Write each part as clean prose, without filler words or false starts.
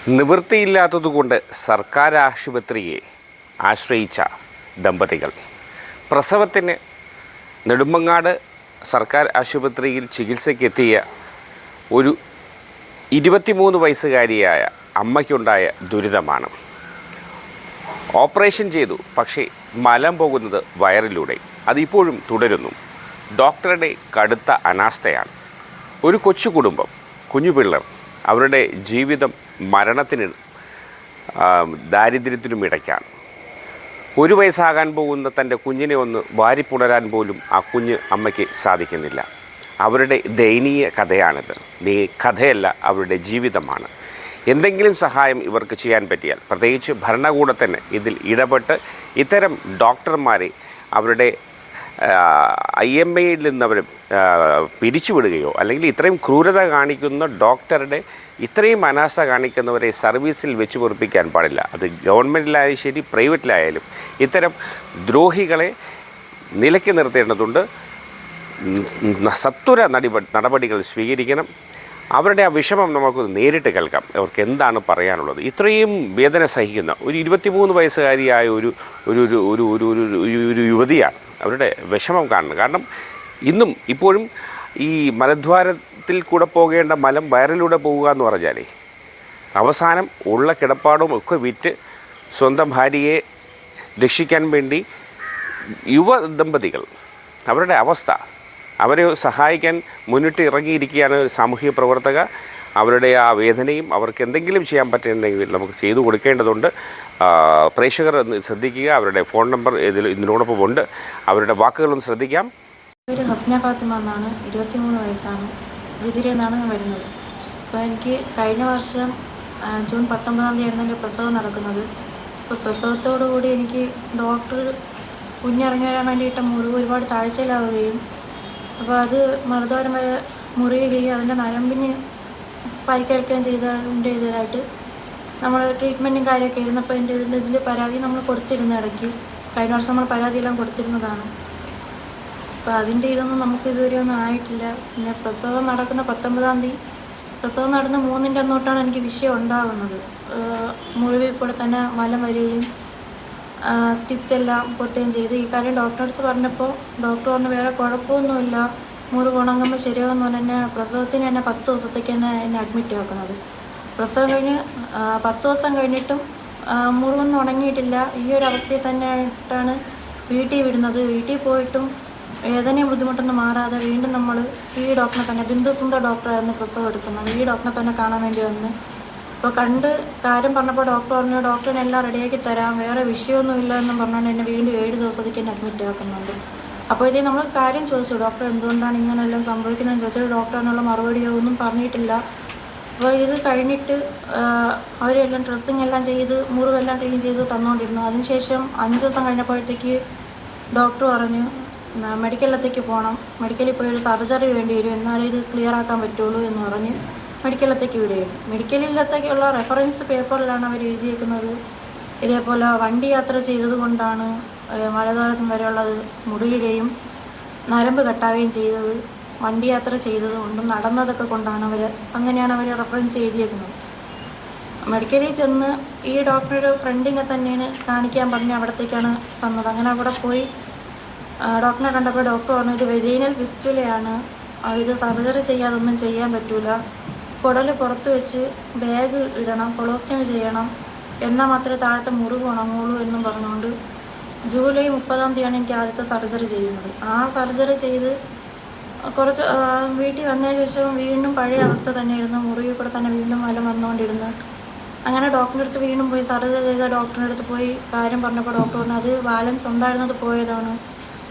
നിവൃത്തിയില്ലാത്തതുകൊണ്ട് സർക്കാർ ആശുപത്രിയെ ആശ്രയിച്ച ദമ്പതികൾ പ്രസവത്തിന് നെടുമങ്ങാട് സർക്കാർ ആശുപത്രിയിൽ ചികിത്സയ്ക്കെത്തിയ ഒരു 23 വയസ്സുകാരിയായ അമ്മയ്ക്കുണ്ടായ ദുരിതമാണ്. ഓപ്പറേഷൻ ചെയ്തു, പക്ഷേ മലം പോകുന്നത് വയറിലൂടെ. അതിപ്പോഴും തുടരുന്നു. ഡോക്ടറുടെ കടുത്ത അനാസ്ഥയാണ്. ഒരു കൊച്ചു കുടുംബം, കുഞ്ഞു പിള്ളർ, അവരുടെ ജീവിതം മരണത്തിന് ദാരിദ്ര്യത്തിനും ഇടയ്ക്കാണ്. 1 വയസ്സാകാൻ പോകുന്ന തൻ്റെ കുഞ്ഞിനെ ഒന്ന് വാരിപ്പുണരാൻ പോലും ആ കുഞ്ഞ് അമ്മയ്ക്ക് സാധിക്കുന്നില്ല. അവരുടെ ദയനീയ കഥയാണിത്. കഥയല്ല, അവരുടെ ജീവിതമാണ്. എന്തെങ്കിലും സഹായം ഇവർക്ക് ചെയ്യാൻ പറ്റിയാൽ, പ്രത്യേകിച്ച് ഭരണകൂടത്തിന് ഇതിൽ ഇടപെട്ട് ഇത്തരം ഡോക്ടർമാരെ അവരുടെ IMAയിൽ നിന്ന് അവർ പിരിച്ചുവിടുകയോ, അല്ലെങ്കിൽ ഇത്രയും ക്രൂരത കാണിക്കുന്ന ഡോക്ടറുടെ ഇത്രയും അനാസ്ഥ കാണിക്കുന്നവരെ സർവീസിൽ വെച്ച് പൊറിപ്പിക്കാൻ പാടില്ല. അത് ഗവൺമെൻറ്റിലായാലും ശരി, പ്രൈവറ്റിലായാലും ഇത്തരം ദ്രോഹികളെ നിലയ്ക്ക് നിർത്തേണ്ടതുണ്ട്. സത്വര നടപടികൾ സ്വീകരിക്കണം. അവരുടെ ആ വിഷമം നമുക്ക് നേരിട്ട് കേൾക്കാം. അവർക്ക് എന്താണ് പറയാനുള്ളത്. ഇത്രയും വേദന സഹിക്കുന്ന ഒരു 23 വയസ്സുകാരിയായ ഒരു യുവതിയാണ് അവരുടെ വിഷമം കാണുന്നത്. കാരണം ഇന്നും ഇപ്പോഴും ഈ മലദ്വാരത്തിൽ കൂടെ പോകേണ്ട മലം വയറിലൂടെ പോവുക എന്ന് പറഞ്ഞാലേ, അവസാനം ഉള്ള കിടപ്പാടും ഒക്കെ വിറ്റ് സ്വന്തം ഭാര്യയെ രക്ഷിക്കാൻ വേണ്ടി യുവ ദമ്പതികൾ അവരുടെ അവസ്ഥ, അവരെ സഹായിക്കാൻ മുന്നിട്ട് ഇറങ്ങിയിരിക്കുകയാണ് സാമൂഹിക പ്രവർത്തക. അവരുടെ ആ വേദനയും അവർക്ക് എന്തെങ്കിലും ചെയ്യാൻ പറ്റുന്നുണ്ടെങ്കിൽ നമുക്ക് ചെയ്തു കൊടുക്കേണ്ടതുണ്ട്. പ്രേക്ഷകർ ശ്രദ്ധിക്കുക. അവരുടെ ഫോൺ നമ്പർ ഇതിനോടൊപ്പം ഉണ്ട്. അവരുടെ വാക്കുകളൊന്ന് ശ്രദ്ധിക്കാം. പേര് ഹസ്ന ഫാത്തിമ എന്നാണ്. 23 വയസ്സാണ്. ഇതിരിയിൽ നിന്നാണ് ഞാൻ വരുന്നത്. അപ്പോൾ എനിക്ക് കഴിഞ്ഞ വർഷം ജൂൺ 19 ആയിരുന്നു എൻ്റെ പ്രസവം നടക്കുന്നത്. അപ്പോൾ പ്രസവത്തോടുകൂടി എനിക്ക് ഡോക്ടർ കുഞ്ഞിറങ്ങി വരാൻ വേണ്ടിയിട്ട് മുറിവ് ഒരുപാട് താഴ്ചയിലാവുകയും, അപ്പോൾ അത് മറുദ്വാരം വരെ മുറിയുകയും അതിൻ്റെ നരമ്പിന് പരിക്കേൽക്കുകയും ചെയ്തതിൻ്റെ ഇതിലായിട്ട് നമ്മൾ ട്രീറ്റ്മെൻറ്റും കാര്യമൊക്കെ ഇരുന്നപ്പോൾ എൻ്റെ ഇതിൽ പരാതി നമ്മൾ കൊടുത്തിരുന്ന ഇടയ്ക്ക് കഴിഞ്ഞ വർഷം നമ്മൾ പരാതിയെല്ലാം കൊടുത്തിരുന്നതാണ്. അപ്പോൾ അതിൻ്റെ ഇതൊന്നും നമുക്ക് ഇതുവരെ ഒന്നും ആയിട്ടില്ല. പിന്നെ പ്രസവം നടക്കുന്ന 19-ാം തീയതി, പ്രസവം നടന്ന 3-ൻ്റെ അന്നോട്ടാണ് എനിക്ക് വിഷയം ഉണ്ടാകുന്നത്. മുറിവിൽ കൂടെ തന്നെ മലം വരികയും സ്റ്റിച്ചെല്ലാം പൊട്ടുകയും ചെയ്ത്. ഈ കാര്യം ഡോക്ടറെ അടുത്ത് പറഞ്ഞപ്പോൾ ഡോക്ടർ പറഞ്ഞു വേറെ കുഴപ്പമൊന്നുമില്ല, മുറിവ് ഉണങ്ങുമ്പോൾ ശരിയാവുമെന്ന് പറഞ്ഞ് പ്രസവത്തിന് തന്നെ 10 ദിവസത്തേക്ക് എന്നെ അഡ്മിറ്റ് ആക്കുന്നത്. പ്രസവം കഴിഞ്ഞ് 10 ദിവസം കഴിഞ്ഞിട്ടും മുറിവൊന്നും ഉണങ്ങിയിട്ടില്ല. ഈ ഒരു അവസ്ഥയിൽ തന്നെയായിട്ടാണ് വീട്ടിൽ വിടുന്നത്. വീട്ടിൽ പോയിട്ടും വേദനയും ബുദ്ധിമുട്ടൊന്നും മാറാതെ വീണ്ടും നമ്മൾ ഈ ഡോക്ടറെ തന്നെ, ബിന്ദു സുന്ദർ ഡോക്ടറായിരുന്നു പ്രസവം എടുക്കുന്നത്, ഈ ഡോക്ടറെ തന്നെ കാണാൻ വേണ്ടി വന്ന്. അപ്പോൾ കണ്ട് കാര്യം പറഞ്ഞപ്പോൾ ഡോക്ടർ പറഞ്ഞു ഡോക്ടറിനെ എല്ലാം റെഡിയാക്കി തരാം, വേറെ വിഷയമൊന്നുമില്ല എന്നും പറഞ്ഞുകൊണ്ട് എന്നെ വീണ്ടും 7 ദിവസത്തേക്ക് എന്നെ അഡ്മിറ്റ് ആക്കുന്നുണ്ട്. അപ്പോൾ ഇതേ നമ്മൾ കാര്യം ചോദിച്ചു, ഡോക്ടർ എന്തുകൊണ്ടാണ് ഇങ്ങനെയെല്ലാം സംഭവിക്കുന്നതെന്ന് ചോദിച്ചാൽ ഡോക്ടർ എന്നുള്ള മറുപടിയോ ഒന്നും പറഞ്ഞിട്ടില്ല. അപ്പോൾ ഇത് കഴിഞ്ഞിട്ട് അവരെല്ലാം ഡ്രസ്സിങ് എല്ലാം ചെയ്ത് മുറിവെല്ലാം ക്ലീൻ ചെയ്ത് തന്നുകൊണ്ടിരുന്നു. അതിനുശേഷം 5 ദിവസം കഴിഞ്ഞപ്പോഴത്തേക്ക് ഡോക്ടർ പറഞ്ഞു മെഡിക്കലിലത്തേക്ക് പോകണം, മെഡിക്കലിൽ പോയി ഒരു സർജറി വേണ്ടി വരും, എന്നാലേ ഇത് ക്ലിയർ ആക്കാൻ പറ്റുള്ളൂ എന്ന് പറഞ്ഞ് മെഡിക്കലിലത്തേക്ക് വിടുകയും, മെഡിക്കലിലത്തേക്കുള്ള റെഫറൻസ് പേപ്പറിലാണ് അവർ എഴുതിയേക്കുന്നത് ഇതേപോലെ വണ്ടി യാത്ര ചെയ്തത് കൊണ്ടാണ് മലദ്വാരം വരെയുള്ളത് മുറിയുകയും നരമ്പ് കട്ടാവുകയും ചെയ്തത്, വണ്ടി യാത്ര ചെയ്തത് കൊണ്ടും നടന്നതൊക്കെ കൊണ്ടാണ് അങ്ങനെയാണ് അവർ റെഫറൻസ് എഴുതിയേക്കുന്നത്. മെഡിക്കലിൽ ചെന്ന് ഈ ഡോക്ടറുടെ ഫ്രണ്ടിനെ തന്നെയാണ് കാണിക്കാൻ പറഞ്ഞ് അവിടത്തേക്കാണ് തന്നത്. അങ്ങനെ അവിടെ പോയി ഡോക്ടറെ കണ്ടപ്പോൾ ഡോക്ടർ പറഞ്ഞു ഇത് വെജൈനൽ ഫിസ്റ്റുലയാണ്, ഇത് സർജറി ചെയ്യാതൊന്നും ചെയ്യാൻ പറ്റില്ല, കുടൽ പുറത്ത് വെച്ച് ബാഗ് ഇടണം, കൊളോസ്റ്റമി ചെയ്യണം, എന്നാൽ മാത്രമേ താഴത്തെ മുറിവ് ഉണങ്ങുള്ളൂ എന്നും പറഞ്ഞുകൊണ്ട് ജൂലൈ 30-ാം തീയതിയാണ് എനിക്ക് ആദ്യത്തെ സർജറി ചെയ്യുന്നത്. ആ സർജറി ചെയ്ത് കുറച്ച് വീട്ടിൽ വന്നതിന് ശേഷം വീണ്ടും പഴയ അവസ്ഥ തന്നെയായിരുന്നു, മുറിവിൽ കൂടെ തന്നെ വീണ്ടും മലം വന്നുകൊണ്ടിരുന്നു. അങ്ങനെ ഡോക്ടറിൻ്റെ അടുത്ത് വീണ്ടും പോയി സർജറി ചെയ്ത ഡോക്ടറിൻ്റെ അടുത്ത് പോയി കാര്യം പറഞ്ഞപ്പോൾ ഡോക്ടർ പറഞ്ഞു അത് ബാലൻസ് ഉണ്ടായിരുന്നത് പോയതാണ്,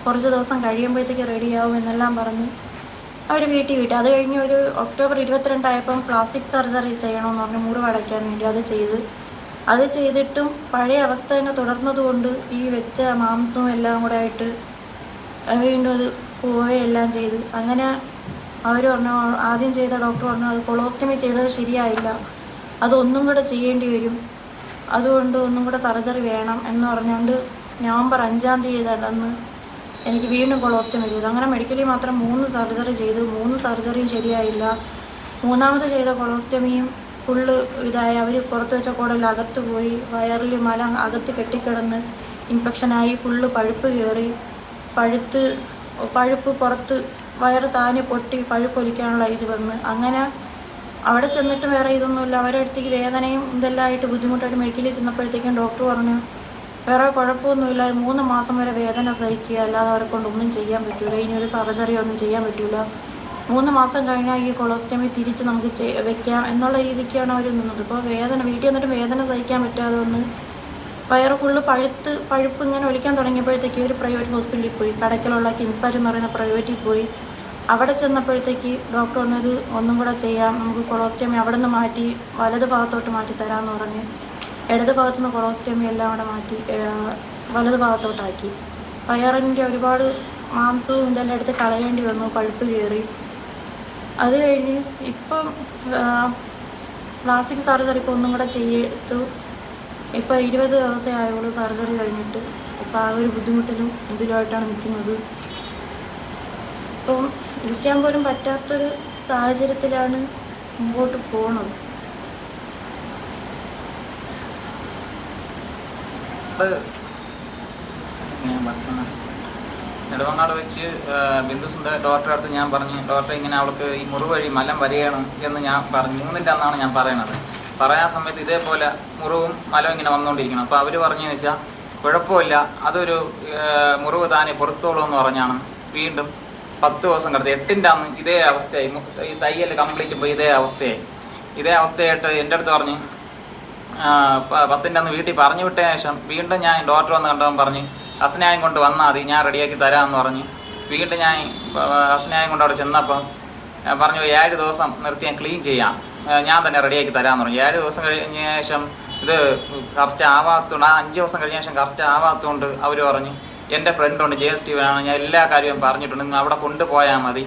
കുറച്ച് ദിവസം കഴിയുമ്പോഴത്തേക്ക് റെഡിയാവും എന്നെല്ലാം പറഞ്ഞ് അവർ വീട്ടിൽ വിട്ടു. അത് കഴിഞ്ഞ് ഒരു ഒക്ടോബർ 22 ആയപ്പം പ്ലാസ്റ്റിക് സർജറി ചെയ്യണമെന്ന് പറഞ്ഞ് മുറിവ് അടയ്ക്കാൻ വേണ്ടി അത് ചെയ്തിട്ടും പഴയ അവസ്ഥ തന്നെ തുടർന്നതുകൊണ്ട് ഈ വെച്ച മാംസവും എല്ലാം കൂടെ ആയിട്ട് വീണ്ടും അത് പോവുകയെല്ലാം ചെയ്ത്. അങ്ങനെ അവർ പറഞ്ഞു, ആദ്യം ചെയ്ത ഡോക്ടർ പറഞ്ഞു അത് കൊളോസ്റ്റമി ചെയ്തത് ശരിയായില്ല, അതൊന്നും കൂടെ ചെയ്യേണ്ടി വരും, അതുകൊണ്ട് ഒന്നും കൂടെ സർജറി വേണം എന്ന് പറഞ്ഞുകൊണ്ട് നവംബർ 5-ാം തീയതി അന്ന് എനിക്ക് വീണ്ടും കൊളോസ്റ്റമി ചെയ്തു. അങ്ങനെ മെഡിക്കലിൽ മാത്രം 3 സർജറി ചെയ്തു. 3 സർജറിയും ശരിയായില്ല. 3ാമത് ചെയ്ത കൊളോസ്റ്റമിയും ഫുള്ള് ഇതായി. അവർ പുറത്ത് വെച്ച കുടൽ അകത്ത് പോയി, വയറിൽ മലം അകത്ത് കെട്ടിക്കിടന്ന് ഇൻഫെക്ഷനായി, ഫുള്ള് പഴുപ്പ് കയറി, പഴുപ്പ് പുറത്ത് വയറ് താനെ പൊട്ടി പഴുപ്പൊലിക്കാനുള്ള ഇത് വന്ന്. അങ്ങനെ അവിടെ ചെന്നിട്ട് വേറെ ഇതൊന്നുമില്ല. അവരുടെ അടുത്തേക്ക് വേദനയും ഇതെല്ലാം ആയിട്ട് ബുദ്ധിമുട്ടായിട്ട് മെഡിക്കലിൽ ചെന്നപ്പോഴത്തേക്കും ഡോക്ടർ പറഞ്ഞു വേറെ കുഴപ്പമൊന്നുമില്ല, 3 മാസം വരെ വേദന സഹിക്കുക, അല്ലാതെ അവരെ കൊണ്ടൊന്നും ചെയ്യാൻ പറ്റില്ല, ഇനി ഒരു സർജറി ഒന്നും ചെയ്യാൻ പറ്റില്ല, 3 മാസം കഴിഞ്ഞാൽ ഈ കൊളോസ്റ്റമി തിരിച്ച് നമുക്ക് വെക്കാം എന്നുള്ള രീതിക്കാണ് അവർ നിന്നത്. ഇപ്പോൾ വേദന വീട്ടിൽ വന്നിട്ട് വേദന സഹിക്കാൻ പറ്റാതെ വന്ന് വയറ് ഫുള്ള് പഴുപ്പ് ഇങ്ങനെ ഒലിക്കാൻ തുടങ്ങിയപ്പോഴത്തേക്ക് ഒരു പ്രൈവറ്റ് ഹോസ്പിറ്റലിൽ പോയി, കടയ്ക്കലുള്ള കിംസാർ എന്ന് പറയുന്ന പ്രൈവറ്റിൽ പോയി. അവിടെ ചെന്നപ്പോഴത്തേക്ക് ഡോക്ടർ പറഞ്ഞത് ഒന്നും കൂടെ ചെയ്യാം, നമുക്ക് കൊളോസ്റ്റമി അവിടെ നിന്ന് മാറ്റി വലത് ഭാഗത്തോട്ട് മാറ്റി തരാമെന്ന് പറഞ്ഞ് ഇടത് ഭാഗത്തുനിന്ന് കൊളോസ്റ്റമി എല്ലാം കൂടെ മാറ്റി വലത് ഭാഗത്തോട്ടാക്കി. വയറിൻ്റെ ഒരുപാട് മാംസവും ഇതെല്ലാം എടുത്ത് കളയേണ്ടി വന്നു, പഴുപ്പ് കയറി. അത് കഴിഞ്ഞ് ഇപ്പം പ്ലാസ്റ്റിക് സർജറി ഇപ്പോൾ ഒന്നും കൂടെ ചെയ്തു. ഇപ്പോൾ 20 ദിവസമേ ആയുള്ളൂ സർജറി കഴിഞ്ഞിട്ട്. അപ്പോൾ ആ ഒരു ബുദ്ധിമുട്ടിലും ഇതിലുമായിട്ടാണ് നിൽക്കുന്നത്. ഇപ്പം ഇരിക്കാൻ പോലും പറ്റാത്തൊരു സാഹചര്യത്തിലാണ് മുമ്പോട്ട് പോകുന്നത്. നെടുമങ്ങാട് വെച്ച് ബിന്ദുസുന്ദർ ഡോക്ടറെ അടുത്ത് ഞാൻ പറഞ്ഞു, ഡോക്ടറെ ഇങ്ങനെ അവൾക്ക് ഈ മുറിവ് വഴി മലം വരികയാണ് എന്ന് ഞാൻ പറഞ്ഞു. 3-ൻ്റെ അന്നാണ് ഞാൻ പറയണത്. പറയാൻ സമയത്ത് ഇതേപോലെ മുറിവും മലവും ഇങ്ങനെ വന്നുകൊണ്ടിരിക്കണം. അപ്പോൾ അവർ പറഞ്ഞതെന്ന് വെച്ചാൽ കുഴപ്പമില്ല, അതൊരു മുറിവ് താനെ പുറത്തോളൂ എന്ന് പറഞ്ഞാണ് വീണ്ടും 10 ദിവസം കിടത്തി. 8-ൻ്റെ അന്ന് ഇതേ അവസ്ഥയായി, ഈ തയ്യൽ കംപ്ലീറ്റ് ഇപ്പോൾ ഇതേ അവസ്ഥയായിട്ട് എൻ്റെ അടുത്ത് പറഞ്ഞ് 10-ൻ്റെ അന്ന് വീട്ടിൽ പറഞ്ഞു വിട്ടതിന് ശേഷം വീണ്ടും ഞാൻ ഡോക്ടർ വന്ന് കണ്ടവൻ പറഞ്ഞ് ഹസ്നായം കൊണ്ട് വന്നാൽ മതി, ഞാൻ റെഡിയാക്കി തരാമെന്ന് പറഞ്ഞ് വീണ്ടും ഞാൻ ഹസ്നായം കൊണ്ട് അവിടെ ചെന്നപ്പം പറഞ്ഞു 7 ദിവസം നിർത്തി ഞാൻ ക്ലീൻ ചെയ്യാം, ഞാൻ തന്നെ റെഡിയാക്കി തരാമെന്ന് പറഞ്ഞു. 7 ദിവസം കഴിഞ്ഞ ശേഷം ഇത് കറക്റ്റ് ആവാത്തതുകൊണ്ട് 5 ദിവസം കഴിഞ്ഞ ശേഷം കറക്റ്റ് ആവാത്തതുകൊണ്ട് അവർ പറഞ്ഞു എൻ്റെ ഫ്രണ്ടുണ്ട് JS സ്റ്റീവനാണ്, ഞാൻ എല്ലാ കാര്യവും പറഞ്ഞിട്ടുണ്ട്, നിങ്ങൾ അവിടെ കൊണ്ടുപോയാൽ മതി,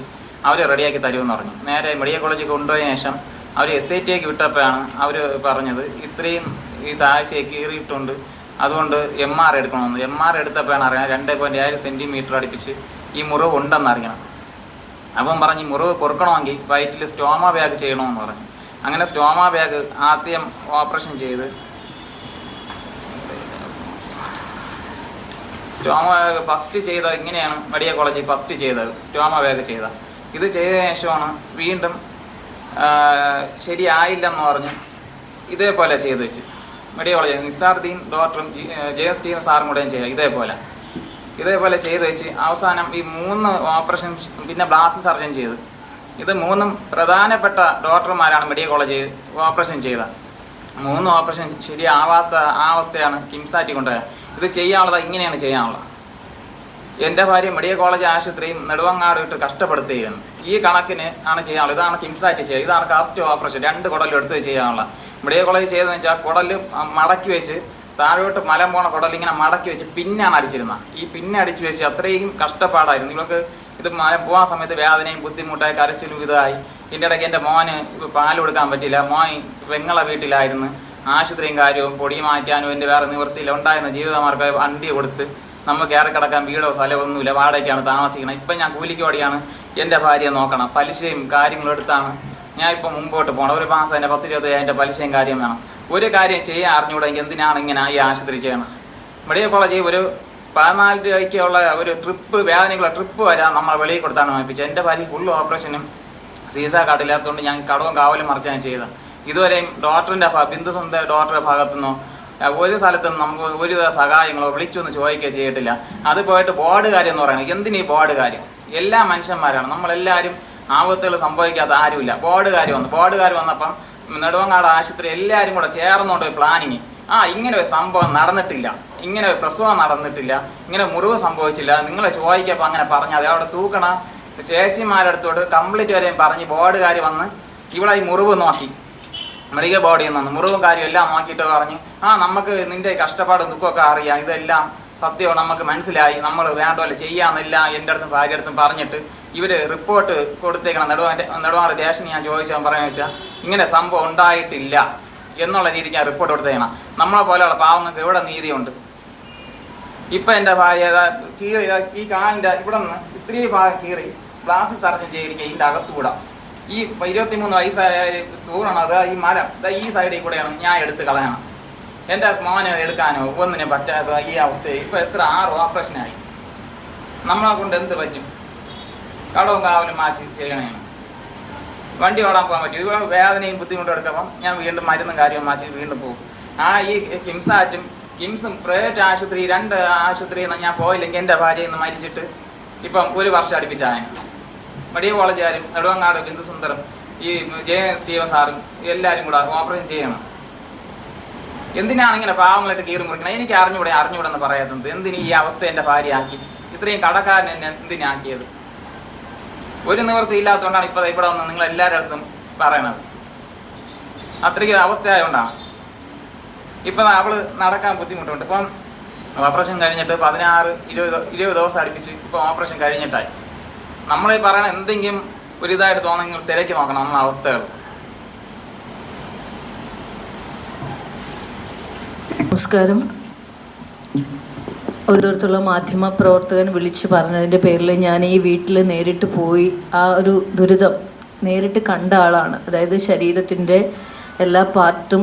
അവർ റെഡിയാക്കി തരുമെന്ന് പറഞ്ഞു. നേരെ മെഡിക്കൽ കോളേജിൽ കൊണ്ടുപോയതിനു ശേഷം അവർ SIT വിട്ടപ്പോഴാണ് അവർ പറഞ്ഞത് ഇത്രയും ഈ താഴ്ചയെ കീറിയിട്ടുണ്ട്, അതുകൊണ്ട് MR എടുക്കണമെന്ന്. MR എടുത്തപ്പോഴാണ് അറിയണം 2.7 സെൻറ്റിമീറ്റർ അടുപ്പിച്ച് ഈ മുറിവ് ഉണ്ടെന്ന് അറിയണം. അപ്പം പറഞ്ഞ് മുറിവ് പൊറുക്കണമെങ്കിൽ വയറ്റിൽ സ്റ്റോമ ബാഗ് ചെയ്യണമെന്ന് പറഞ്ഞു. അങ്ങനെ സ്റ്റോമ ബാഗ് ആദ്യം ഓപ്പറേഷൻ ചെയ്ത് സ്റ്റോമ ബാഗ് ഫസ്റ്റ് ചെയ്തത് ഇങ്ങനെയാണ് മെഡിക്കൽ കോളേജിൽ ഫസ്റ്റ് ചെയ്തത്, സ്റ്റോമ ബാഗ് ഇത് ചെയ്തതിനു ശേഷമാണ് വീണ്ടും ശരിയായില്ലെന്ന് പറഞ്ഞ് ഇതേപോലെ ചെയ്ത് വെച്ച് മെഡിക്കൽ കോളേജ് നിസാറുദ്ദീൻ ഡോക്ടറും JS സ്റ്റീവൻ സാറും കൂടെയും ചെയ്യാം. ഇതേപോലെ ചെയ്ത് വെച്ച് അവസാനം ഈ 3 ഓപ്പറേഷൻ പിന്നെ ബ്ലാസ്റ്റ് സർജൻ ചെയ്ത്, ഇത് 3 പ്രധാനപ്പെട്ട ഡോക്ടർമാരാണ് മെഡിക്കൽ കോളേജ് ഓപ്പറേഷൻ ചെയ്ത. 3 ഓപ്പറേഷൻ ശരിയാവാത്ത ആ അവസ്ഥയാണ് കിംസാറ്റി കൊണ്ടുപോയത്. ഇത് ചെയ്യാനുള്ളത് ഇങ്ങനെയാണ് ചെയ്യാനുള്ളത്. എൻ്റെ ഭാര്യ മെഡിക്കൽ കോളേജ് ആശുപത്രിയും നെടുവങ്ങാട് ഇട്ട് കഷ്ടപ്പെടുത്തുകയാണ്. ഈ കണക്കിന് ആണ് ചെയ്യാനുള്ളത്. ഇതാണ് കിംസാറ്റി ചെയ്യുക, ഇതാണ് കറക്റ്റ് ഓപ്പറേഷൻ. 2 കുടലും എടുത്ത് ചെയ്യാനുള്ള. മെഡിക്കൽ കോളേജ് ചെയ്തതെന്ന് വെച്ചാൽ കുടൽ മടക്കി വെച്ച് താഴോട്ട് മലം പോണ കുടൽ ഇങ്ങനെ മടക്കി വെച്ച് പിന്നാണ് അടിച്ചിരുന്നത്. ഈ പിന്നെ അടിച്ച് വെച്ച് അത്രയും കഷ്ടപ്പാടായിരുന്നു. നിങ്ങൾക്ക് ഇത് മലം പോകാൻ സമയത്ത് വേദനയും ബുദ്ധിമുട്ടായി കരച്ചിലും ഇതായി. ഇതിൻ്റെ ഇടയ്ക്ക് എൻ്റെ മോന് പാൽ കൊടുക്കാൻ പറ്റില്ല, മോൻ പെങ്ങളെ വീട്ടിലായിരുന്നു. ആശുപത്രിയും കാര്യവും പൊടി മാറ്റാനും എൻ്റെ വേറെ നിവൃത്തിയില്ല, ഉണ്ടായിരുന്ന ജീവിതമാർഗ്ഗം വണ്ടി കൊടുത്ത് നമുക്ക് കയറി കിടക്കാൻ വീടോ സ്ഥലമോ ഒന്നുമില്ല, വാടകയ്ക്കാണ് താമസിക്കണം. ഇപ്പം ഞാൻ കൂലിക്ക് ഓടിയാണ് എൻ്റെ ഭാര്യയെ നോക്കണം, പലിശയും കാര്യങ്ങളും എടുത്താണ് ഞാൻ ഇപ്പോൾ മുമ്പോട്ട് പോകണം. ഒരു മാസം എൻ്റെ 10-20 പലിശയും കാര്യം വേണം. ഒരു കാര്യം ചെയ്യാൻ അറിഞ്ഞുകൂടെങ്കിൽ എന്തിനാണ് ഇങ്ങനെ ഈ ആശുപത്രി ചെയ്യണം? മെഡിക്കൽ കോളേജിൽ ഒരു 14 രൂപയ്ക്കുള്ള ഒരു ട്രിപ്പ്, വേദനയ്ക്കുള്ള ട്രിപ്പ് വരാൻ നമ്മൾ വെളിയിൽ കൊടുത്താണ് വാങ്ങിപ്പിച്ചത്. എൻ്റെ ഭാര്യ ഫുൾ ഓപ്പറേഷനും സീസ കാർഡില്ലാത്തതുകൊണ്ട് ഞാൻ കടവും കാവലും മറിച്ചാണ് ചെയ്തത്. ഇതുവരെയും ഡോക്ടറിൻ്റെ ബിന്ദുസുന്ദർ ഡോക്ടറുടെ ഭാഗത്തുനിന്നോ ഒരു സ്ഥലത്തുനിന്ന് നമുക്ക് ഒരു സഹായങ്ങളോ വിളിച്ചൊന്നും ചോദിക്കുകയോ ചെയ്തിട്ടില്ല. അത് പോയിട്ട് ബോർഡ് കാര്യം എന്ന് പറയുന്നത് എന്തിനീ ബോർഡ് കാര്യം? എല്ലാ മനുഷ്യന്മാരാണ്, നമ്മളെല്ലാവരും ആപത്തുകൾ സംഭവിക്കാത്ത ആരുമില്ല. ബോർഡ് കാര്യം വന്നപ്പം നെടുവങ്ങാട് ആശുപത്രി എല്ലാവരും കൂടെ ചേർന്നുകൊണ്ട് പ്ലാനിങ്, ഇങ്ങനെ ഒരു സംഭവം നടന്നിട്ടില്ല, ഇങ്ങനെ ഒരു പ്രസവം നടന്നിട്ടില്ല, ഇങ്ങനെ മുറിവ് സംഭവിച്ചില്ല, നിങ്ങളെ ചോദിക്കപ്പോൾ അങ്ങനെ പറഞ്ഞാൽ അത് അവിടെ തൂക്കണ ചേച്ചിമാരടുത്തോട്ട് കംപ്ലീറ്റ് വരെയും പറഞ്ഞ് ബോർഡുകാർ വന്ന് ഇവിടെ ഈ മുറിവ് നോക്കി, മെഡിക്കൽ ബോർഡിൽ നിന്ന് മുറിവും കാര്യം എല്ലാം നോക്കിയിട്ട് പറഞ്ഞ് നമുക്ക് നിൻ്റെ കഷ്ടപ്പാടും ദുഃഖമൊക്കെ അറിയാം, ഇതെല്ലാം സത്യവും നമുക്ക് മനസ്സിലായി, നമ്മൾ വേണ്ട പോലെ ചെയ്യാമെന്നില്ല എൻ്റെ അടുത്തും ഭാര്യ അടുത്തും പറഞ്ഞിട്ട് ഇവർ റിപ്പോർട്ട് കൊടുത്തേക്കണം. നെടുവാട് സ്റ്റേഷനിൽ ഞാൻ ചോദിച്ചാൽ പറയുന്നത് വെച്ചാൽ ഇങ്ങനെ സംഭവം ഉണ്ടായിട്ടില്ല എന്നുള്ള രീതിക്ക് ഞാൻ റിപ്പോർട്ട് കൊടുത്തേക്കണം. നമ്മളെ പോലെയുള്ള പാവങ്ങൾക്ക് എവിടെ നീതിയുണ്ട്? ഇപ്പം എൻ്റെ ഭാര്യ കീറി ഈ കാലിൻ്റെ ഇവിടെ നിന്ന് ഇത്രയും ഭാഗം കീറി പ്ലാസ്റ്റിക് സർജൻ ചെയ്തിരിക്കുക ഇതിൻ്റെ അകത്തുകൂടാ. ഈ 23 വയസ്സായ തൂണാണ് അത് ഈ മരം ഈ സൈഡിൽ കൂടെയാണ് ഞാൻ എടുത്ത് കളയണം. എൻ്റെ മോനെ എടുക്കാനോ ഒന്നിനും പറ്റാത്ത ഈ അവസ്ഥയിൽ ഇപ്പോൾ എത്ര 6 ഓപ്പറേഷനായി. നമ്മളെ കൊണ്ട് എന്ത് പറ്റും? കടവും കാവലും മാച്ച് ചെയ്യണേണ്. വണ്ടി ഓടാൻ പോകാൻ പറ്റും. ഇവിടെ വേദനയും ബുദ്ധിമുട്ടും എടുക്കുമ്പം ഞാൻ വീണ്ടും മരുന്നും കാര്യവും മാച്ച് വീണ്ടും പോകും. ഈ കിംസും പ്രൈവറ്റ് ആശുപത്രി 2 ആശുപത്രിയിൽ നിന്ന് ഞാൻ പോയില്ലെങ്കിൽ എൻ്റെ ഭാര്യയിൽ നിന്ന് മരിച്ചിട്ട് ഇപ്പം 1 വർഷം അടുപ്പിച്ചായ. മെഡിക്കൽ കോളേജുകാരും നെടുവങ്ങാട് ബിന്ദുസുന്ദരം ഈ JN സ്റ്റീവൻ സാറും എല്ലാവരും കൂടെ ഓപ്പറേഷൻ ചെയ്യണം. എന്തിനാണ് ഇങ്ങനെ പാവങ്ങളായിട്ട് കീറി മുറിക്കണം? എനിക്ക് അറിഞ്ഞുകൂടെന്ന് പറയാത്തത് എന്തിന് ഈ അവസ്ഥ എൻ്റെ ഭാര്യ ആക്കി? ഇത്രയും കടക്കാരൻ എന്നെ എന്തിനാക്കിയത്? ഒരു നിവൃത്തി ഇല്ലാത്തതുകൊണ്ടാണ് ഇപ്പോൾ ഇവിടെ വന്ന് നിങ്ങൾ എല്ലാവരുടെ അടുത്തും പറയണത്. അത്രയ്ക്ക് അവസ്ഥയായതുകൊണ്ടാണ്. ഇപ്പം അവൾ നടക്കാൻ ബുദ്ധിമുട്ടുണ്ട്. ഇപ്പം ഓപ്പറേഷൻ കഴിഞ്ഞിട്ട് 16-20 ദിവസം അടുപ്പിച്ച് ഇപ്പോൾ ഓപ്പറേഷൻ കഴിഞ്ഞിട്ടായി. നമ്മളീ പറയണ എന്തെങ്കിലും ഒരിതായിട്ട് തോന്നുന്നെങ്കിൽ തിരക്കി നോക്കണം അന്ന അവസ്ഥകൾ. നമസ്കാരം. ഓരോരുത്തരുള്ള മാധ്യമ പ്രവർത്തകൻ വിളിച്ചു പറഞ്ഞതിൻ്റെ പേരിൽ ഞാൻ ഈ വീട്ടിൽ നേരിട്ട് പോയി ആ ഒരു ദുരിതം നേരിട്ട് കണ്ട ആളാണ്. അതായത് ശരീരത്തിൻ്റെ എല്ലാ പാർട്ടും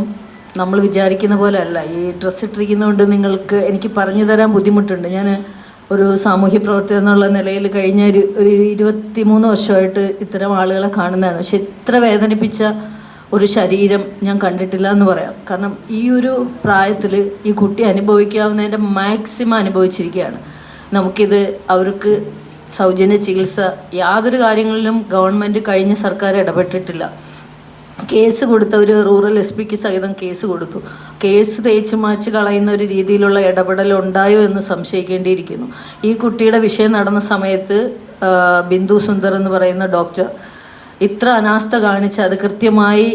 നമ്മൾ വിചാരിക്കുന്ന പോലെ അല്ല. ഈ ഡ്രസ്സ് ഇട്ടിരിക്കുന്നതുകൊണ്ട് നിങ്ങൾക്ക് എനിക്ക് പറഞ്ഞു തരാൻ ബുദ്ധിമുട്ടുണ്ട്. ഞാൻ ഒരു സാമൂഹ്യ പ്രവർത്തകൻ എന്നുള്ള നിലയിൽ കഴിഞ്ഞ ഒരു 23 വർഷമായിട്ട് ഇത്തരം ആളുകളെ കാണുന്നതാണ്. പക്ഷെ ഇത്ര വേദനിപ്പിച്ച ഒരു ശരീരം ഞാൻ കണ്ടിട്ടില്ല എന്ന് പറയാം. കാരണം ഈ ഒരു പ്രായത്തിൽ ഈ കുട്ടി അനുഭവിക്കാവുന്നതിൻ്റെ മാക്സിമം അനുഭവിച്ചിരിക്കുകയാണ്. നമുക്കിത് അവർക്ക് സൗജന്യ ചികിത്സ യാതൊരു കാര്യങ്ങളിലും ഗവൺമെൻറ് കഴിഞ്ഞ സർക്കാർ ഇടപെട്ടിട്ടില്ല. കേസ് കൊടുത്തവർ റൂറൽ SP സഹിതം കേസ് കൊടുത്തു. കേസ് തേച്ച് മാച്ച് കളയുന്ന ഒരു രീതിയിലുള്ള ഇടപെടൽ ഉണ്ടായോ എന്ന് സംശയിക്കേണ്ടിയിരിക്കുന്നു. ഈ കുട്ടിയുടെ വിഷയം നടന്ന സമയത്ത് ബിന്ദു സുന്ദർ എന്ന് പറയുന്ന ഡോക്ടർ ഇത്ര അനാസ്ഥ കാണിച്ച് അത് കൃത്യമായി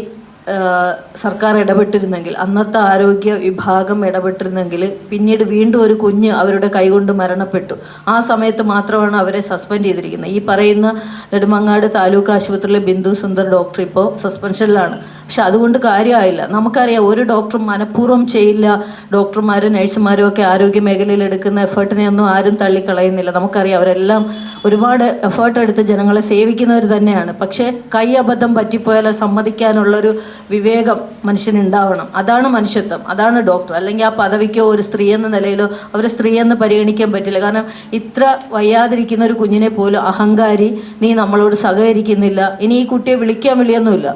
സർക്കാർ ഇടപെട്ടിരുന്നെങ്കിൽ, അന്നത്തെ ആരോഗ്യ വിഭാഗം ഇടപെട്ടിരുന്നെങ്കിൽ പിന്നീട് വീണ്ടും ഒരു കുഞ്ഞ് അവരുടെ കൈകൊണ്ട് മരണപ്പെട്ടു. ആ സമയത്ത് മാത്രമാണ് അവരെ സസ്പെൻഡ് ചെയ്തിരിക്കുന്നത്. ഈ പറയുന്ന നെടുമങ്ങാട് താലൂക്ക് ആശുപത്രിയിലെ ബിന്ദു സുന്ദർ ഡോക്ടർ ഇപ്പോൾ സസ്പെൻഷനിലാണ്. പക്ഷെ അതുകൊണ്ട് കാര്യമായില്ല. നമുക്കറിയാം ഒരു ഡോക്ടറും മനഃപൂർവ്വം ചെയ്യില്ല. ഡോക്ടർമാരും നഴ്സുമാരും ഒക്കെ ആരോഗ്യ മേഖലയിൽ എടുക്കുന്ന എഫേർട്ടിനെ ഒന്നും ആരും തള്ളിക്കളയുന്നില്ല. നമുക്കറിയാം അവരെല്ലാം ഒരുപാട് എഫേർട്ട് എടുത്ത് ജനങ്ങളെ സേവിക്കുന്നവർ തന്നെയാണ്. പക്ഷേ കൈ അബദ്ധം പറ്റിപ്പോയാൽ സമ്മതിക്കാനുള്ളൊരു വിവേകം മനുഷ്യനുണ്ടാവണം. അതാണ് മനുഷ്യത്വം, അതാണ് ഡോക്ടർ. അല്ലെങ്കിൽ ആ പദവിക്കോ ഒരു സ്ത്രീ എന്ന നിലയിലോ അവരെ സ്ത്രീ എന്ന് പരിഗണിക്കാൻ പറ്റില്ല. കാരണം ഇത്ര വയ്യാതിരിക്കുന്ന ഒരു കുഞ്ഞിനെ പോലും അഹങ്കാരി, നീ നമ്മളോട് സഹകരിക്കുന്നില്ല, ഇനി ഈ കുട്ടിയെ വിളിക്കാൻ വിളിയൊന്നുമില്ല.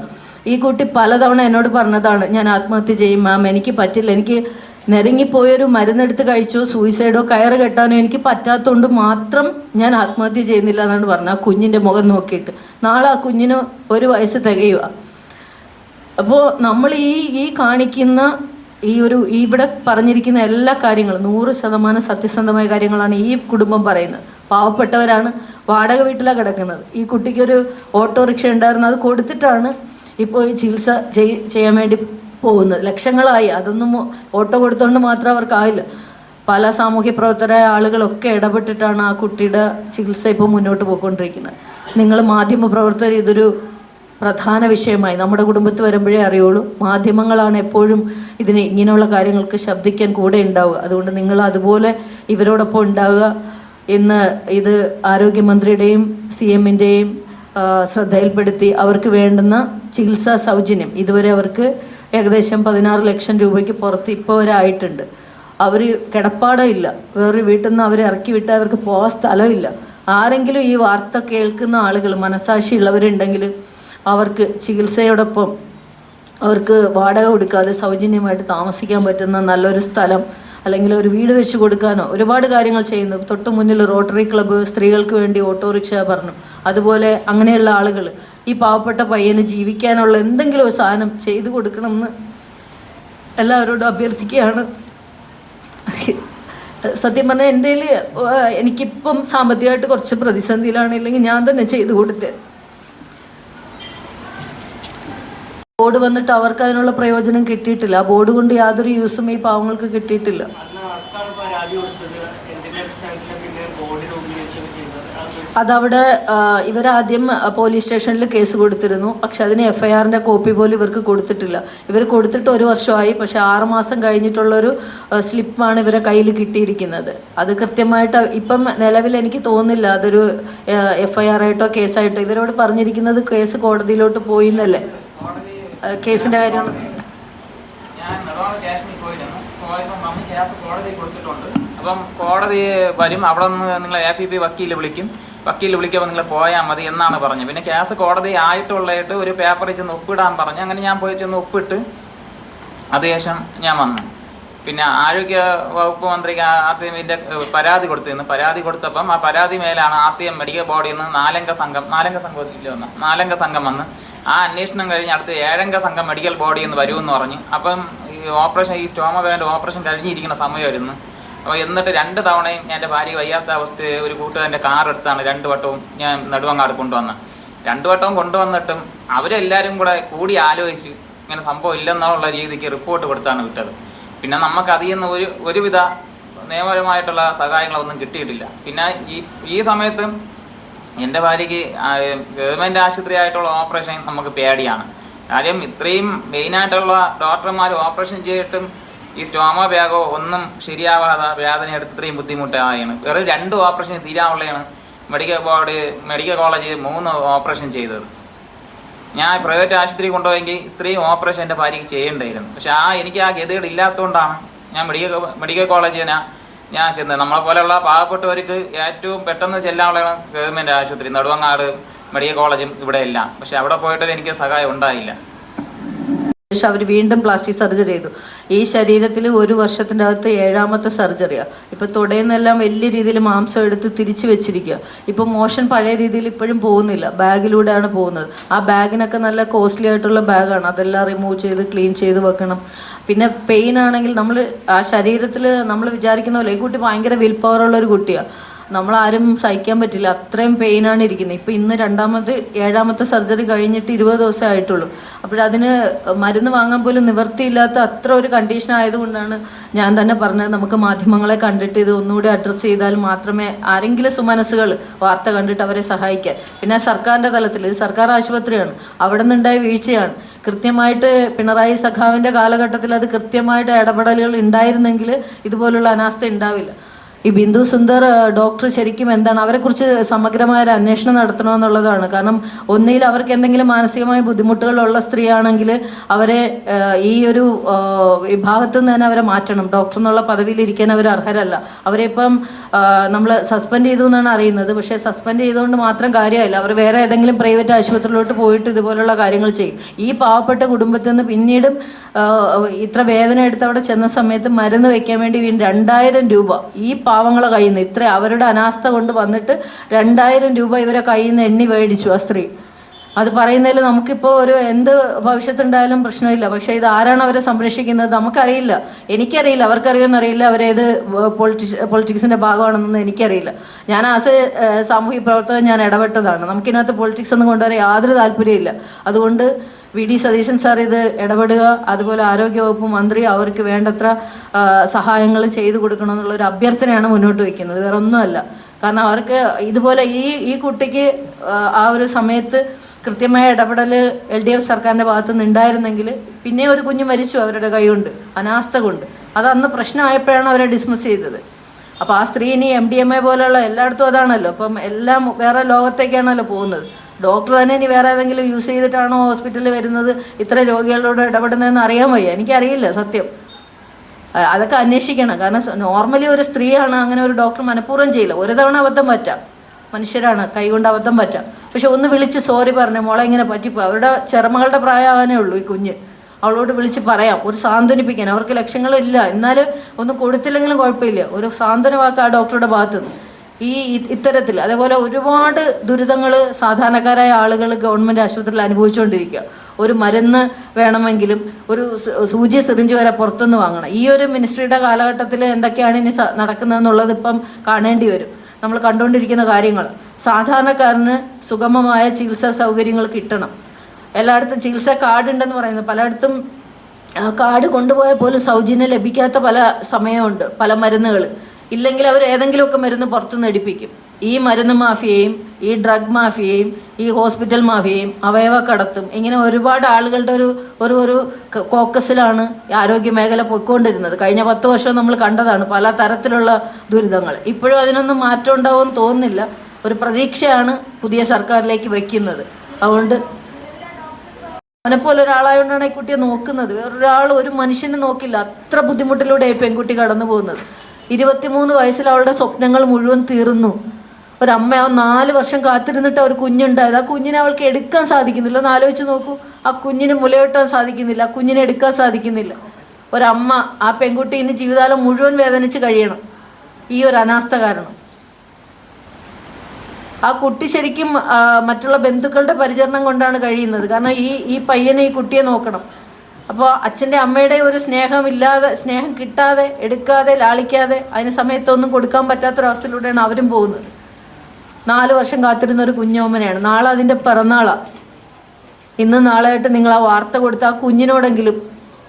ഈ കുട്ടി പലതവണ എന്നോട് പറഞ്ഞതാണ്, ഞാൻ ആത്മഹത്യ ചെയ്യും മാം, എനിക്ക് പറ്റില്ല, എനിക്ക് നെരുങ്ങിപ്പോയൊരു മരുന്നെടുത്ത് കഴിച്ചോ സൂയിസൈഡോ കയറ് കെട്ടാനോ എനിക്ക് പറ്റാത്തതുകൊണ്ട് മാത്രം ഞാൻ ആത്മഹത്യ ചെയ്യുന്നില്ല എന്നാണ് പറഞ്ഞത്. ആ കുഞ്ഞിൻ്റെ മുഖം നോക്കിയിട്ട് നാളെ ആ കുഞ്ഞിന് 1 വയസ്സ് തികയുക. അപ്പോൾ നമ്മൾ ഈ കാണിക്കുന്ന ഇവിടെ പറഞ്ഞിരിക്കുന്ന എല്ലാ കാര്യങ്ങളും 100% സത്യസന്ധമായ കാര്യങ്ങളാണ് ഈ കുടുംബം പറയുന്നത്. പാവപ്പെട്ടവരാണ്, വാടക വീട്ടിലാണ് കിടക്കുന്നത്. ഈ കുട്ടിക്കൊരു ഓട്ടോറിക്ഷ ഉണ്ടായിരുന്നു, അത് കൊടുത്തിട്ടാണ് ഇപ്പോൾ ഈ ചികിത്സ ചെയ്യാൻ വേണ്ടി പോകുന്നത്. ലക്ഷങ്ങളായി. അതൊന്നും ഓട്ടോ കൊടുത്തുകൊണ്ട് മാത്രം അവർക്കാവില്ല. പല സാമൂഹ്യ പ്രവർത്തകരായ ആളുകളൊക്കെ ഇടപെട്ടിട്ടാണ് ആ കുട്ടിയുടെ ചികിത്സ ഇപ്പോൾ മുന്നോട്ട് പോയിക്കൊണ്ടിരിക്കുന്നത്. നിങ്ങൾ മാധ്യമ പ്രവർത്തകർ ഇതൊരു പ്രധാന വിഷയമായി നമ്മുടെ കുടുംബത്തിൽ വരുമ്പോഴേ അറിയുള്ളൂ. മാധ്യമങ്ങളാണ് എപ്പോഴും ഇങ്ങനെയുള്ള കാര്യങ്ങൾക്ക് ശബ്ദിക്കാൻ കൂടെ ഉണ്ടാവുക. അതുകൊണ്ട് നിങ്ങൾ അതുപോലെ ഇവരോടൊപ്പം ഉണ്ടാവുക. ഇന്ന് ഇത് ആരോഗ്യമന്ത്രിയുടെയും CM-ൻ്റെയും ശ്രദ്ധയിൽപ്പെടുത്തി അവർക്ക് വേണ്ടുന്ന ചികിത്സാ സൗജന്യം ഇതുവരെ അവർക്ക് ഏകദേശം 16 ലക്ഷം രൂപയ്ക്ക് പുറത്ത് ഇപ്പോൾ വരായിട്ടുണ്ട്. അവർ കിടപ്പാടം ഇല്ല, വേറൊരു വീട്ടിൽ നിന്ന് അവരെ ഇറക്കി വിട്ടാൽ അവർക്ക് പോകാൻ സ്ഥലമില്ല. ആരെങ്കിലും ഈ വാർത്ത കേൾക്കുന്ന ആളുകൾ മനസാക്ഷി ഉള്ളവരുണ്ടെങ്കിൽ അവർക്ക് ചികിത്സയോടൊപ്പം അവർക്ക് വാടക കൊടുക്കാതെ സൗജന്യമായിട്ട് താമസിക്കാൻ പറ്റുന്ന നല്ലൊരു സ്ഥലം അല്ലെങ്കിൽ ഒരു വീട് വെച്ച് കൊടുക്കാനോ ഒരുപാട് കാര്യങ്ങൾ ചെയ്യുന്നു. തൊട്ട് മുന്നിൽ റോട്ടറി ക്ലബ്ബ് സ്ത്രീകൾക്ക് വേണ്ടി ഓട്ടോറിക്ഷ പറഞ്ഞു. അതുപോലെ അങ്ങനെയുള്ള ആളുകൾ ഈ പാവപ്പെട്ട പയ്യന് ജീവിക്കാനുള്ള എന്തെങ്കിലും ഒരു സാധനം ചെയ്തു കൊടുക്കണമെന്ന് എല്ലാവരോടും അഭ്യർത്ഥിക്കുകയാണ്. സത്യം പറഞ്ഞാൽ എൻ്റെ എനിക്കിപ്പം സാമ്പത്തികമായിട്ട് കുറച്ച് പ്രതിസന്ധിയിലാണ്, ഇല്ലെങ്കിൽ ഞാൻ തന്നെ ചെയ്തു കൊടുത്തേ. ബോർഡ് വന്നിട്ട് അവർക്ക് അതിനുള്ള പ്രയോജനം കിട്ടിയിട്ടില്ല. ആ ബോർഡ് കൊണ്ട് യാതൊരു യൂസും ഈ പാവങ്ങൾക്ക് കിട്ടിയിട്ടില്ല. അതവിടെ ഇവരാദ്യം പോലീസ് സ്റ്റേഷനിൽ കേസ് കൊടുത്തിരുന്നു. പക്ഷെ അതിന് FIRൻ്റെ കോപ്പി പോലും ഇവർക്ക് കൊടുത്തിട്ടില്ല. ഇവർ കൊടുത്തിട്ട് 1 വർഷമായി. പക്ഷെ 6 മാസം കഴിഞ്ഞിട്ടുള്ളൊരു സ്ലിപ്പാണ് ഇവരെ കയ്യിൽ കിട്ടിയിരിക്കുന്നത്. അത് കൃത്യമായിട്ട് ഇപ്പം നിലവിൽ എനിക്ക് തോന്നുന്നില്ല അതൊരു FIR ആയിട്ടോ കേസായിട്ടോ. ഇവരോട് പറഞ്ഞിരിക്കുന്നത് കേസ് കോടതിയിലോട്ട് പോയി എന്നല്ലേ, കേസിൻ്റെ കാര്യം. ഞാൻ നെടുവാള സ്റ്റേഷനിൽ പോയപ്പോൾ മമ്മി കേസ് കോടതി കൊടുത്തിട്ടുണ്ട്. അപ്പം കോടതി വരും, അവിടെ നിന്ന് നിങ്ങൾ APP വക്കീൽ വിളിക്കുമ്പോൾ നിങ്ങൾ പോയാൽ മതി എന്നാണ് പറഞ്ഞത്. പിന്നെ കേസ് കോടതി ആയിട്ടുള്ളതായിട്ട് ഒരു പേപ്പറിൽ ചെന്ന് ഒപ്പിടാൻ പറഞ്ഞു. അങ്ങനെ ഞാൻ പോയി ചെന്ന് ഒപ്പിട്ട് അതിനുശേഷം ഞാൻ വന്നു. പിന്നെ ആരോഗ്യ വകുപ്പ് മന്ത്രിക്ക് ആദ്യം ഇതിൻ്റെ പരാതി കൊടുത്തിരുന്നു. പരാതി കൊടുത്തപ്പം ആ പരാതി മേലാണ് ആദ്യം മെഡിക്കൽ ബോർഡിൽ നിന്ന് 4 അംഗ സംഘം വന്ന് ആ അന്വേഷണം കഴിഞ്ഞ് അടുത്ത് 7 അംഗ സംഘം മെഡിക്കൽ ബോർഡിൽ നിന്ന് വരുമെന്ന് പറഞ്ഞു. അപ്പം ഈ സ്റ്റോമ ബാൻഡ് ഓപ്പറേഷൻ കഴിഞ്ഞിരിക്കുന്ന സമയമായിരുന്നു. അപ്പോൾ എന്നിട്ട് 2 തവണയും എൻ്റെ ഭാര്യ വയ്യാത്ത അവസ്ഥയിൽ ഒരു കൂട്ടുകാരൻ്റെ കാർ എടുത്താണ് 2 വട്ടവും ഞാൻ നെടുവങ്ങാട് കൊണ്ടുവന്നത്. 2 വട്ടവും കൊണ്ടുവന്നിട്ടും അവരെല്ലാവരും കൂടി ആലോചിച്ച് ഇങ്ങനെ സംഭവം ഇല്ലെന്നുള്ള രീതിക്ക് റിപ്പോർട്ട് കൊടുത്താണ് വിട്ടത്. പിന്നെ നമുക്ക് അതിൽ നിന്ന് ഒരുവിധ നിയമപരമായിട്ടുള്ള സഹായങ്ങളൊന്നും കിട്ടിയിട്ടില്ല. പിന്നെ ഈ സമയത്ത് എൻ്റെ ഭാര്യയ്ക്ക് ഗവൺമെൻറ് ആശുപത്രി ആയിട്ടുള്ള ഓപ്പറേഷൻ നമുക്ക് പേടിയാണ്. കാര്യം ഇത്രയും മെയിനായിട്ടുള്ള ഡോക്ടർമാർ ഓപ്പറേഷൻ ചെയ്തിട്ടും ഈ സ്റ്റോമ ബാഗോ ഒന്നും ശരിയാവാതെ വേദന എടുത്ത് ഇത്രയും ബുദ്ധിമുട്ടായാണ്. വെറും 2 ഓപ്പറേഷൻ തീരാവുള്ളതാണ് മെഡിക്കൽ കോളേജ് 3 ഓപ്പറേഷൻ ചെയ്തത്. ഞാൻ പ്രൈവറ്റ് ആശുപത്രി കൊണ്ടുപോയെങ്കിൽ ഇത്രയും ഓപ്പറേഷൻ എൻ്റെ ഭാര്യയ്ക്ക് ചെയ്യേണ്ടായിരുന്നു. പക്ഷെ എനിക്ക് ആ ഗതികേട് ഇല്ലാത്തതുകൊണ്ടാണ് ഞാൻ മെഡിക്കൽ കോളേജിന് ഞാൻ ചെന്നത്. നമ്മളെ പോലെയുള്ള പാവപ്പെട്ടവർക്ക് ഏറ്റവും പെട്ടെന്ന് ചെല്ലാനുള്ളതാണ് ഗവൺമെൻറ് ആശുപത്രി, നെടുവങ്ങാട് മെഡിക്കൽ കോളേജും ഇവിടെ എല്ലാം. പക്ഷെ അവിടെ പോയിട്ട് എനിക്ക് സഹായം ഉണ്ടായില്ല. ശേഷം അവർ വീണ്ടും പ്ലാസ്റ്റിക് സർജറി ചെയ്തു. ഈ ശരീരത്തിൽ 1 വർഷത്തിൻ്റെ അകത്ത് 7ാമത്തെ സർജറിയാണ്. ഇപ്പോൾ തുടയുന്നെല്ലാം വലിയ രീതിയിൽ മാംസം എടുത്ത് തിരിച്ചു വെച്ചിരിക്കുക. ഇപ്പോൾ മോഷൻ പഴയ രീതിയിൽ ഇപ്പോഴും പോകുന്നില്ല, ബാഗിലൂടെയാണ് പോകുന്നത്. ആ ബാഗിനൊക്കെ നല്ല കോസ്റ്റ്ലി ആയിട്ടുള്ള ബാഗാണ്. അതെല്ലാം റിമൂവ് ചെയ്ത് ക്ലീൻ ചെയ്ത് വെക്കണം. പിന്നെ പെയിൻ ആണെങ്കിൽ നമ്മൾ ആ ശരീരത്തിൽ നമ്മൾ വിചാരിക്കുന്ന പോലെ ഈ കുട്ടി ഭയങ്കര വിൽ പവറുള്ളൊരു കുട്ടിയാണ്. നമ്മളാരും സഹിക്കാൻ പറ്റില്ല, അത്രയും പെയിനാണ് ഇരിക്കുന്നത്. ഇപ്പോൾ ഇന്ന് 7ാമത്തെ സർജറി കഴിഞ്ഞിട്ട് 20 ദിവസമേ ആയിട്ടുള്ളൂ. അപ്പോഴതിന് മരുന്ന് വാങ്ങാൻ പോലും നിവർത്തിയില്ലാത്ത അത്ര ഒരു കണ്ടീഷൻ ആയതുകൊണ്ടാണ് ഞാൻ തന്നെ പറഞ്ഞത് നമുക്ക് മാധ്യമങ്ങളെ കണ്ടിട്ട് ഇത് ഒന്നുകൂടി അഡ്രസ്സ് ചെയ്താൽ മാത്രമേ ആരെങ്കിലും സുമനസ്സുകൾ വാർത്ത കണ്ടിട്ട് അവരെ സഹായിക്കാൻ. പിന്നെ സർക്കാരിൻ്റെ തലത്തിൽ ഇത് സർക്കാർ ആശുപത്രിയാണ്, അവിടെ നിന്നുണ്ടായ വീഴ്ചയാണ്. കൃത്യമായിട്ട് പിണറായി സഖാവിൻ്റെ കാലഘട്ടത്തിൽ അത് കൃത്യമായിട്ട് ഇടപെടലുകൾ ഉണ്ടായിരുന്നെങ്കിൽ ഇതുപോലുള്ള അനാസ്ഥ ഉണ്ടാവില്ല. ഈ ബിന്ദു സുന്ദർ ഡോക്ടർ ശരിക്കും എന്താണ്, അവരെക്കുറിച്ച് സമഗ്രമായ ഒരു അന്വേഷണം നടത്തണമെന്നുള്ളതാണ്. കാരണം ഒന്നുകിൽ അവർക്ക് എന്തെങ്കിലും മാനസികമായ ബുദ്ധിമുട്ടുകളുള്ള സ്ത്രീയാണെങ്കിൽ അവരെ ഈ ഒരു വിഭാഗത്തു നിന്ന് തന്നെ അവരെ മാറ്റണം. ഡോക്ടർ എന്നുള്ള പദവിയിൽ ഇരിക്കാൻ അവർ അർഹരല്ല. അവരെ ഇപ്പം നമ്മൾ സസ്പെൻഡ് ചെയ്തു എന്നാണ് അറിയുന്നത്. പക്ഷേ സസ്പെൻഡ് ചെയ്തുകൊണ്ട് മാത്രം കാര്യമില്ല, അവർ വേറെ ഏതെങ്കിലും പ്രൈവറ്റ് ആശുപത്രിയിലോട്ട് പോയിട്ട് ഇതുപോലുള്ള കാര്യങ്ങൾ ചെയ്യും. ഈ പാവപ്പെട്ട കുടുംബത്തിൽ നിന്ന് പിന്നീടും ഇത്ര വേദന എടുത്ത് അവിടെ ചെന്ന സമയത്ത് മരുന്ന് വയ്ക്കാൻ വേണ്ടി 2000 രൂപ ഈ പാവങ്ങളെ കയ്യിൽ നിന്ന്, ഇത്ര അവരുടെ അനാസ്ഥ കൊണ്ട് വന്നിട്ട് 2000 രൂപ ഇവരെ കയ്യിൽ നിന്ന് എണ്ണി മേടിച്ചു ആ സ്ത്രീ. അത് പറയുന്നതിൽ നമുക്കിപ്പോൾ ഒരു എന്ത് ഭവിഷ്യത്തുണ്ടായാലും പ്രശ്നമില്ല. പക്ഷേ ഇത് ആരാണ് അവരെ സംരക്ഷിക്കുന്നത് നമുക്കറിയില്ല, എനിക്കറിയില്ല, അവർക്കറിയുമെന്നറിയില്ല. അവരേത് പൊളിറ്റിക്സിൻ്റെ ഭാഗമാണെന്നൊന്നും എനിക്കറിയില്ല. ഞാൻ ആസ് സാമൂഹിക പ്രവർത്തകൻ ഞാൻ ഇടപെട്ടതാണ്. നമുക്കിതിനകത്ത് പൊളിറ്റിക്സ് ഒന്നും കൊണ്ടുവരാൻ യാതൊരു താല്പര്യമില്ല. അതുകൊണ്ട് VD സതീശൻ സാർ ഇത് ഇടപെടുക, അതുപോലെ ആരോഗ്യവകുപ്പ് മന്ത്രി അവർക്ക് വേണ്ടത്ര സഹായങ്ങൾ ചെയ്തു കൊടുക്കണമെന്നുള്ളൊരു അഭ്യർത്ഥനയാണ് മുന്നോട്ട് വയ്ക്കുന്നത്, വേറെ ഒന്നുമല്ല. കാരണം അവർക്ക് ഇതുപോലെ ഈ കുട്ടിക്ക് ആ ഒരു സമയത്ത് കൃത്യമായ ഇടപെടൽ LDF സർക്കാരിൻ്റെ ഭാഗത്തുനിന്ന് ഉണ്ടായിരുന്നെങ്കിൽ പിന്നെ ഒരു കുഞ്ഞ് മരിച്ചു അവരുടെ കൈകൊണ്ട്, അനാസ്ഥ കൊണ്ട്. അത് അന്ന് പ്രശ്നമായപ്പോഴാണ് അവരെ ഡിസ്മിസ് ചെയ്തത്. അപ്പോൾ ആ സ്ത്രീ ഇനി MDMA പോലെയുള്ള എല്ലായിടത്തും അതാണല്ലോ, അപ്പം എല്ലാം വേറെ ലോകത്തേക്കാണല്ലോ പോകുന്നത്. ഡോക്ടർ തന്നെ ഇനി വേറെ ഏതെങ്കിലും യൂസ് ചെയ്തിട്ടാണോ ഹോസ്പിറ്റലിൽ വരുന്നത്, ഇത്ര രോഗികളോട് ഇടപെടുന്നതെന്ന് അറിയാൻ വയ്യ, എനിക്കറിയില്ല സത്യം. അതൊക്കെ അന്വേഷിക്കണം. കാരണം നോർമലി ഒരു സ്ത്രീയാണ്, അങ്ങനെ ഒരു ഡോക്ടർ മനഃപൂർവ്വം ചെയ്യില്ല. ഒരു തവണ അബദ്ധം പറ്റാം, മനുഷ്യരാണ്, കൈകൊണ്ട് അബദ്ധം പറ്റാം. പക്ഷെ ഒന്ന് വിളിച്ച് സോറി പറഞ്ഞു, മോളെ ഇങ്ങനെ പറ്റിപ്പോ, അവരുടെ ചെറുമകളുടെ പ്രായമാകാനേ ഉള്ളൂ ഈ കുഞ്ഞ്, അവളോട് വിളിച്ച് പറയാം, ഒരു സാന്ത്വനിപ്പിക്കാൻ. അവർക്ക് ലക്ഷ്യങ്ങളില്ല, എന്നാലും ഒന്നും കൊടുത്തില്ലെങ്കിലും കുഴപ്പമില്ല, ഒരു സാന്ത്വന വാക്ക് ആ ഡോക്ടറുടെ ഭാഗത്തുനിന്ന്. ഇത്തരത്തിൽ അതേപോലെ ഒരുപാട് ദുരിതങ്ങൾ സാധാരണക്കാരായ ആളുകൾ ഗവൺമെൻറ് ആശുപത്രിയിൽ അനുഭവിച്ചുകൊണ്ടിരിക്കുക. ഒരു മരുന്ന് വേണമെങ്കിലും ഒരു സൂചി സിറിഞ്ച് വരെ പുറത്തുനിന്ന് വാങ്ങണം. ഈ ഒരു മിനിസ്ട്രിയുടെ കാലഘട്ടത്തിൽ എന്തൊക്കെയാണ് ഇനി നടക്കുന്നതെന്നുള്ളത് ഇപ്പം കാണേണ്ടി വരും. നമ്മൾ കണ്ടുകൊണ്ടിരിക്കുന്ന കാര്യങ്ങൾ. സാധാരണക്കാരന് സുഗമമായ ചികിത്സാ സൗകര്യങ്ങൾ കിട്ടണം. എല്ലായിടത്തും ചികിത്സാ കാർഡ് ഉണ്ടെന്ന് പറയുന്നത്, പലയിടത്തും കാർഡ് കൊണ്ടുപോയാൽ പോലും സൗജന്യം ലഭിക്കാത്ത പല സമയമുണ്ട്. പല മരുന്നുകൾ ഇല്ലെങ്കിൽ അവർ ഏതെങ്കിലുമൊക്കെ മരുന്ന് പുറത്തുനിന്ന് എടുപ്പിക്കും. ഈ മരുന്ന് മാഫിയയും ഈ ഡ്രഗ് മാഫിയയും ഈ ഹോസ്പിറ്റൽ മാഫിയയും അവയവ കടത്തും ഇങ്ങനെ ഒരുപാട് ആളുകളുടെ ഒരു കോക്കസിലാണ് ആരോഗ്യ മേഖല പോയിക്കൊണ്ടിരുന്നത്. കഴിഞ്ഞ 10 വർഷം നമ്മൾ കണ്ടതാണ് പല തരത്തിലുള്ള ദുരിതങ്ങൾ. ഇപ്പോഴും അതിനൊന്നും മാറ്റം ഉണ്ടാവുമെന്ന് തോന്നുന്നില്ല. ഒരു പ്രതീക്ഷയാണ് പുതിയ സർക്കാരിലേക്ക് വയ്ക്കുന്നത്. അതുകൊണ്ട് അവനെപ്പോലെ ഒരാളായതുകൊണ്ടാണ് ഈ കുട്ടിയെ നോക്കുന്നത്. വേറൊരാൾ ഒരു മനുഷ്യനെ നോക്കില്ല. അത്ര ബുദ്ധിമുട്ടിലൂടെ ഈ പെൺകുട്ടി കടന്നു പോകുന്നത്. 23 വയസ്സിൽ അവളുടെ സ്വപ്നങ്ങൾ മുഴുവൻ തീർന്നു. ഒരമ്മ 4 വർഷം കാത്തിരുന്നിട്ട് ഒരു കുഞ്ഞുണ്ടായത്. ആ കുഞ്ഞിനെ അവൾക്ക് എടുക്കാൻ സാധിക്കുന്നില്ല. ഒന്ന് ആലോചിച്ച് നോക്കൂ. ആ കുഞ്ഞിന് മുലയൂട്ടാൻ സാധിക്കുന്നില്ല, ആ കുഞ്ഞിനെ എടുക്കാൻ സാധിക്കുന്നില്ല. ഒരമ്മ, ആ പെൺകുട്ടി ഇനി ജീവിതകാലം മുഴുവൻ വേദനിച്ച് കഴിയണം ഈ ഒരു അനാസ്ഥ കാരണം. ആ കുട്ടി ശരിക്കും മറ്റുള്ള ബന്ധുക്കളുടെ പരിചരണം കൊണ്ടാണ് കഴിയുന്നത്. കാരണം ഈ പയ്യനെ, ഈ കുട്ടിയെ നോക്കണം. അപ്പോൾ അച്ഛൻ്റെ അമ്മയുടെ ഒരു സ്നേഹമില്ലാതെ, സ്നേഹം കിട്ടാതെ, എടുക്കാതെ, ലാളിക്കാതെ, അതിന് സമയത്തൊന്നും കൊടുക്കാൻ പറ്റാത്തൊരവസ്ഥയിലൂടെയാണ് അവരും പോകുന്നത്. 4 വർഷം കാത്തിരുന്ന ഒരു കുഞ്ഞോമനയാണ്. നാളെ അതിൻ്റെ പിറന്നാളാണ്. ഇന്ന് നാളെയായിട്ട് നിങ്ങൾ ആ വാർത്ത കൊടുത്ത ആ കുഞ്ഞിനോടെങ്കിലും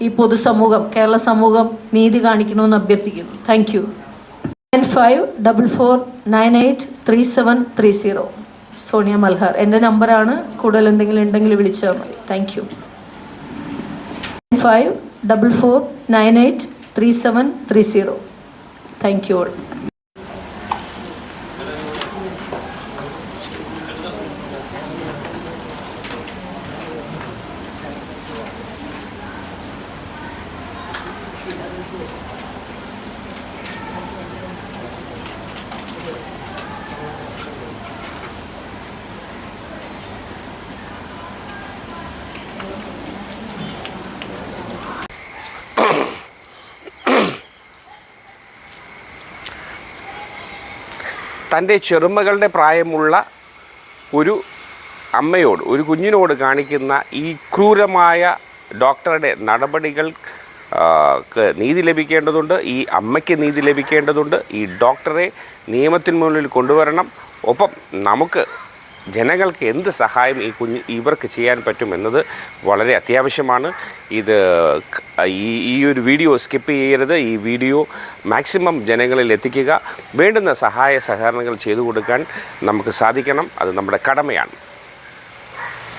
ഈ പൊതുസമൂഹം, കേരള സമൂഹം നീതി കാണിക്കണമെന്ന് അഭ്യർത്ഥിക്കുന്നു. Thank you. 9544983730 സോണിയ മൽഹാർ എൻ്റെ നമ്പറാണ്. കൂടുതൽ എന്തെങ്കിലും ഉണ്ടെങ്കിൽ വിളിച്ചാൽ മതി. Thank you. 9544983730. Thank you all. തൻ്റെ ചെറുമകളുടെ പ്രായമുള്ള ഒരു അമ്മയോട്, ഒരു കുഞ്ഞിനോട് കാണിക്കുന്ന ഈ ക്രൂരമായ ഡോക്ടറുടെ നടപടികൾ നീതി ലഭിക്കേണ്ടതുണ്ട്. ഈ അമ്മയ്ക്ക് നീതി ലഭിക്കേണ്ടതുണ്ട്. ഈ ഡോക്ടറെ നിയമത്തിന് മുന്നിൽ കൊണ്ടുവരണം. ഒപ്പം നമുക്ക് ജനങ്ങൾക്ക് എന്ത് സഹായം ഇവർക്ക് ചെയ്യാൻ പറ്റുമെന്നത് വളരെ അത്യാവശ്യമാണ്. ഈ ഒരു വീഡിയോ സ്കിപ്പ് ചെയ്യരുത്. ഈ വീഡിയോ മാക്സിമം ജനങ്ങളിൽ എത്തിക്കുക. വേണ്ടുന്ന സഹായ സഹകരണങ്ങൾ ചെയ്തു കൊടുക്കാൻ നമുക്ക് സാധിക്കണം. അത് നമ്മുടെ കടമയാണ്.